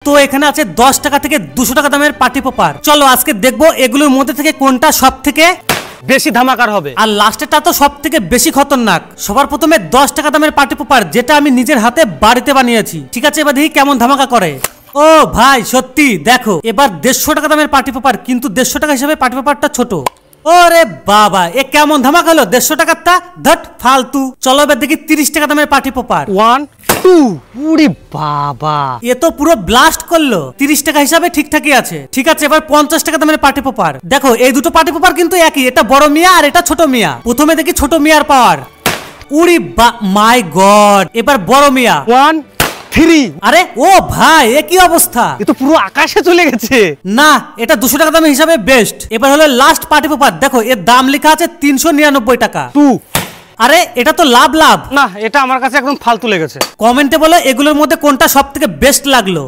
তো এখানে আছে 10 টাকা থেকে 200 টাকা দামের পার্টি পপার। চলো আজকে দেখবো এগুলোর মধ্যে থেকে কোনটা সব থেকে বেশি ধামাকার হবে। আর লাস্টেরটা তো সব থেকে বেশি খতরনাক। সবার প্রথমে 10 টাকা দামের পার্টি পপার, যেটা আমি নিজের হাতে বাড়িতে বানিয়েছি। ঠিক আছে, এবার দেখি কেমন ধামাকা করে। ও ভাই সত্যি দেখো, এবার 150 টাকা দামের পার্টি পপার, কিন্তু 150 টাকা হিসাবে পার্টি পপারটা ছোট। ওরে বাবা, এ কেমন ধামাকা হলো 150 টাকারটা, ধট ফালতু। চলো এবার দেখি 30 টাকা দামের পার্টি পপার। 1 2 ওরে বাবা, এ তো পুরো ব্লাস্ট করলো। 30 টাকা হিসাবে ঠিকঠাকই আছে। ঠিক আছে, এবার 50 টাকা দামের পার্টি পপার। দেখো এই দুটো পার্টি পপার কিন্তু একই, এটা বড় মিয়া আর এটা ছোট মিয়া। প্রথমে দেখি ছোট মিয়ার পাওয়ার। উরি মাই গড, এবার বড় মিয়া। 1 3। আরে ও ভাই, এ কি অবস্থা? এ তো পুরো আকাশে চলে গেছে। না, এটা 200 টাকা দামের হিসাবে বেস্ট। এবার হলো লাস্ট পার্টি পপার। দেখো এর দাম লেখা আছে 399 টাকা। 2। আরে এটা তো লাভ লাভ। না, এটা আমার কাছে একদম ফালতু লেগেছে। কমেন্টে বলো এগুলোর মধ্যে কোনটা সব থেকে বেস্ট লাগলো।